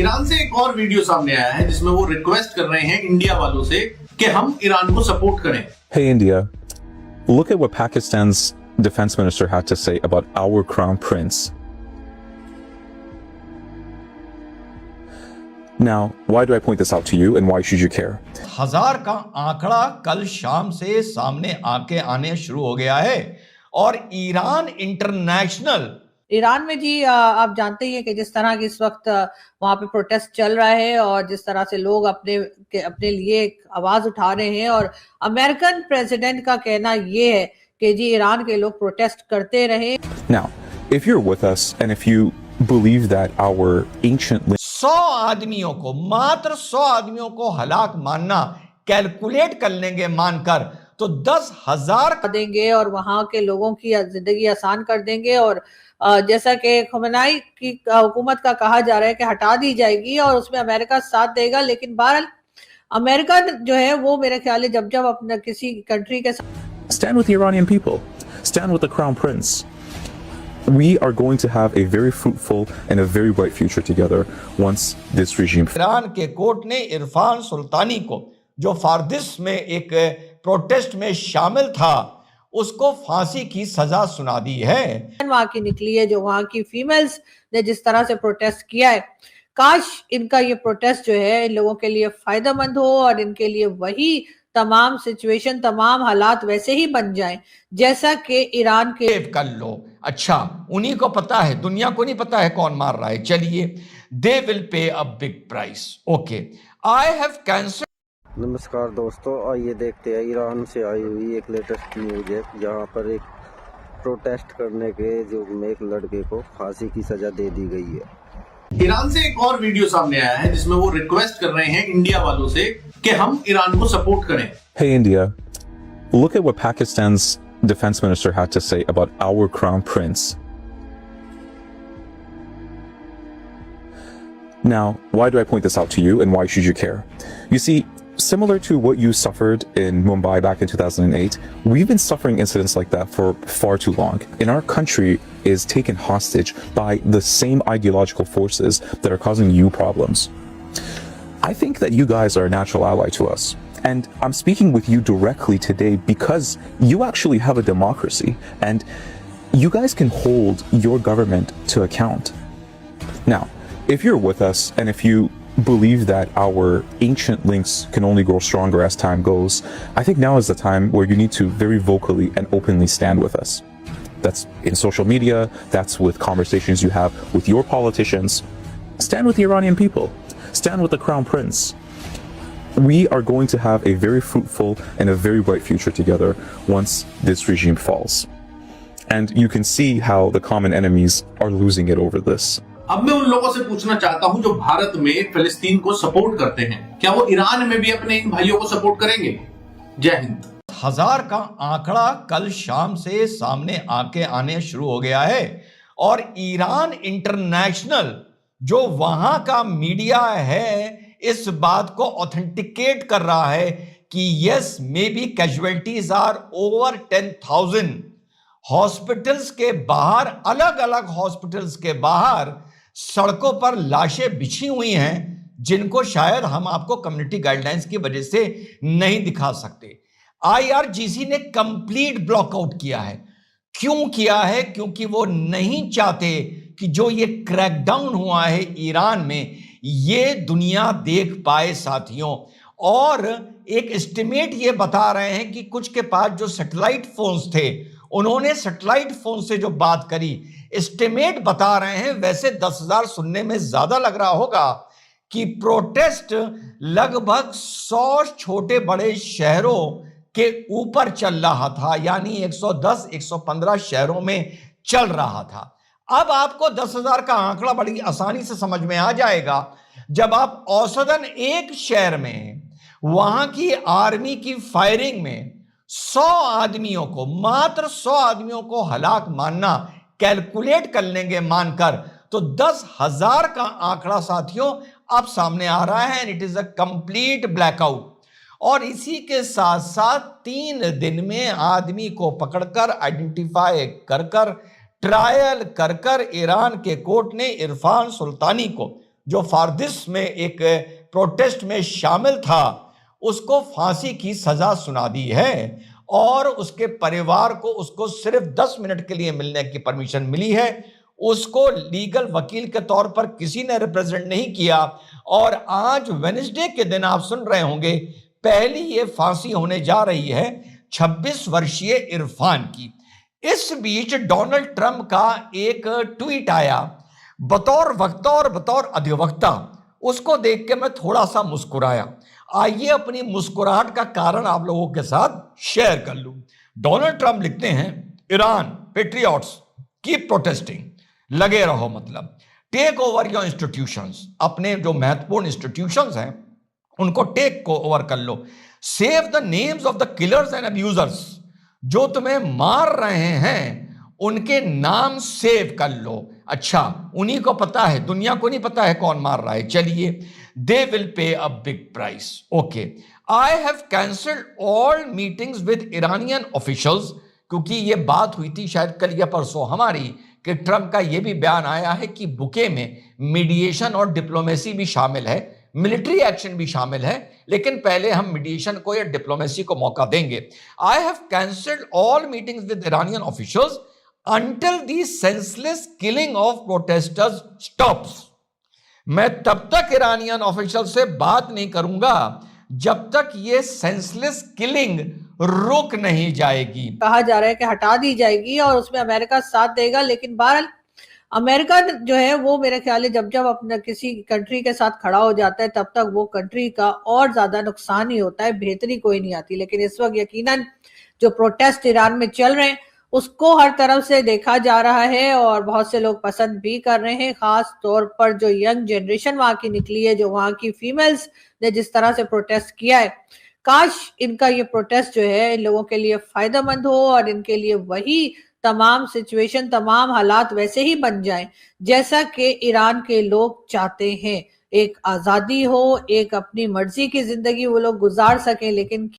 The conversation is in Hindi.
ईरान से एक और वीडियो सामने आया है जिसमें वो रिक्वेस्ट कर रहे हैं इंडिया वालों से कि हम ईरान को सपोर्ट करें। Hey India, look at what Pakistan's defense minister had to say about our crown prince. Now, why do I point this out to you and why should you care? 1000 का आंकड़ा कल शाम से सामने आने शुरू हो गया है और ईरान इंटरनेशनल ईरान में जी आप जानते ही हैं कि जिस तरह की इस वक्त वहां पे प्रोटेस्ट चल रहा है और जिस तरह से लोग अपने लिए एक आवाज उठा रहे हैं और अमेरिकन प्रेसिडेंट का कहना ये है कि जी ईरान के लोग प्रोटेस्ट करते रहे। Now, if you're with us and if you believe that our ancient 100 आदमियों को मात्र 100 आदमियों को हलाक मानना कैलकुलेट कर लेंगे मानकर तो 10,000 देंगे और वहां के लोगों की जिंदगी आसान कर देंगे और जैसा कि खुमैनी की हुकूमत का कहा जा रहा है कि हटा दी जाएगी और उसमें अमेरिका साथ देगा, लेकिन बहरहाल अमेरिका जो है वो मेरे ख्याल है जब अपना किसी कंट्री के stand with the Iranian people, stand with the crown prince. We are going to have a very fruitful and a very bright future together once this regime. Iran के कोर्ट ने इरफान सुल्तानी को जो फारदिस में एक प्रोटेस्ट में शामिल था उसको फांसी की सजा सुना दी है। वहां की निकली है, जो वहां की फीमेल्स ने जिस तरह से प्रोटेस्ट किया है, काश इनका ये प्रोटेस्ट जो है इन लोगों के लिए फायदेमंद हो और इनके लिए वही तमाम सिचुएशन तमाम हालात वैसे ही बन जाएं जैसा कि ईरान के। कर लो, अच्छा उन्हीं को पता है, दुनिया को नहीं पता है कौन मार रहा है। चलिए, they will pay a big price. Okay, I have cancer. नमस्कार दोस्तों, आइए देखते हैं ईरान से आई हुई एक लेटेस्ट न्यूज है जहां पर एक प्रोटेस्ट करने के जो एक लड़के को फांसी की सजा दे दी गई है। ईरान से एक और वीडियो सामने आया है जिसमें वो रिक्वेस्ट कर रहे हैं इंडिया वालों से कि हम ईरान को सपोर्ट करें। Hey India, look at what Pakistan's defense minister had to say about our crown prince. Now, why do I point this out to you and why should you care? You see, similar to what you suffered in Mumbai back in 2008, we've been suffering incidents like that for far too long. And our country is taken hostage by the same ideological forces that are causing you problems. I think that you guys are a natural ally to us. And I'm speaking with you directly today because you actually have a democracy and you guys can hold your government to account. Now, if you're with us and if you believe that our ancient links can only grow stronger as time goes, I think now is the time where you need to very vocally and openly stand with us. That's in social media, that's with conversations you have with your politicians. Stand with the Iranian people. Stand with the crown prince. We are going to have a very fruitful and a very bright future together once this regime falls. And you can see how the common enemies are losing it over this. अब मैं उन लोगों से पूछना चाहता हूं जो भारत में फिलिस्तीन को सपोर्ट करते हैं, क्या वो ईरान में भी अपने इन भाइयों को सपोर्ट करेंगे? जय हिंद। 1000 का आंकड़ा कल शाम से सामने आने शुरू हो गया है और ईरान इंटरनेशनल जो वहां का मीडिया है इस बात को ऑथेंटिकेट कर रहा है कि yes maybe casualties are over 10,000। Hospitals के बाहर, अलग अलग हॉस्पिटल्स के बाहर सड़कों पर लाशें बिछी हुई हैं जिनको शायद हम आपको कम्युनिटी गाइडलाइंस की वजह से नहीं दिखा सकते। आईआरजीसी ने कंप्लीट ब्लॉकआउट किया है। क्यों किया है? क्योंकि वो नहीं चाहते कि जो ये क्रैकडाउन हुआ है ईरान में ये दुनिया देख पाए साथियों। और एक एस्टिमेट ये बता रहे हैं कि कुछ के पास जो सैटेलाइट फोन्स थे उन्होंने सैटेलाइट फोन से जो बात करी, एस्टिमेट बता रहे हैं, वैसे 10,000 सुनने में ज्यादा लग रहा होगा कि प्रोटेस्ट लगभग 100 छोटे बड़े शहरों के ऊपर चल रहा था, यानी 110-115 शहरों में चल रहा था। अब आपको 10,000 का आंकड़ा बड़ी आसानी से समझ में आ जाएगा जब आप औसतन एक शहर में वहां की आर्मी की फायरिंग में 100 आदमियों को, मात्र 100 आदमियों को हलाक मानना कैलकुलेट कर लेंगे मानकर तो 10,000 का आंकड़ा साथियों अब सामने आ रहा है। And it is a complete blackout. और इसी के साथ साथ 3 दिन में आदमी को पकड़कर आइडेंटिफाई कर ट्रायल कर ईरान के कोर्ट ने इरफान सुल्तानी को जो फारदिस में एक प्रोटेस्ट में शामिल था, उसको फांसी की सजा सुना दी है और उसके परिवार को उसको सिर्फ 10 मिनट के लिए मिलने की परमिशन मिली है। उसको लीगल वकील के तौर पर किसी ने रिप्रेजेंट नहीं किया। और आज वेडनेसडे के दिन आप सुन रहे होंगे, पहली ये फांसी होने जा रही है 26 वर्षीय इरफान की। इस बीच डोनाल्ड ट्रंप का एक ट्वीट आया बतौर वक्ता और बतौर अधिवक्ता, उसको देख के मैं थोड़ा सा मुस्कुराया। आइए अपनी मुस्कुराहट का कारण आप लोगों के साथ शेयर कर लूं। डोनाल्ड ट्रंप लिखते हैं, ईरान पेट्रियट्स कीप प्रोटेस्टिंग, लगे रहो, मतलब टेक ओवर योर इंस्टीट्यूशंस, अपने जो महत्वपूर्ण इंस्टीट्यूशंस हैं उनको टेक ओवर कर लो। Save the names of the killers and abusers, जो तुम्हें मार रहे हैं उनके नाम सेव कर लो। अच्छा, उन्हीं को पता है, दुनिया को नहीं पता है कौन मार रहा है। चलिए, they will pay a big price. Okay, I have cancelled all meetings with Iranian officials, क्योंकि ये बात हुई थी शायद कल या परसों हमारी, कि ट्रंप का ये भी बयान आया है कि बुके में मीडिएशन और डिप्लोमेसी भी शामिल है, मिलिट्री एक्शन भी शामिल है, लेकिन पहले हम मीडिएशन को या डिप्लोमेसी को मौका देंगे। I have cancelled all meetings with Iranian officials until the senseless killing of protesters stops। मैं तब तक ईरानियन ऑफिशियल से बात नहीं करूंगा जब तक ये सेंसलेस किलिंग रुक नहीं जाएगी। कहा जा रहा है कि हटा दी जाएगी और उसमें अमेरिका साथ देगा, लेकिन बहरहाल अमेरिका जो है वो मेरे ख्याल है जब जब अपना किसी कंट्री के साथ खड़ा हो जाता है तब तक वो कंट्री का और ज्यादा नुकसान ही होता है, बेहतरी कोई नहीं आती। लेकिन इस वक्त यकीनन जो प्रोटेस्ट ईरान में चल रहे हैं उसको हर तरफ से देखा जा रहा है और बहुत से लोग पसंद भी कर रहे हैं, खास तौर पर जो यंग जनरेशन वहां की निकली है, जो वहां की फीमेल्स ने जिस तरह से प्रोटेस्ट किया है। काश इनका ये प्रोटेस्ट जो है इन लोगों के लिए फायदेमंद हो और इनके लिए वही तमाम सिचुएशन, तमाम हालात वैसे ही बन जाएं जैसा कि ईरान के लोग चाहते हैं। एक आजादी हो, एक अपनी मर्जी की जिंदगी वो लोग गुजार सकें, लेकिन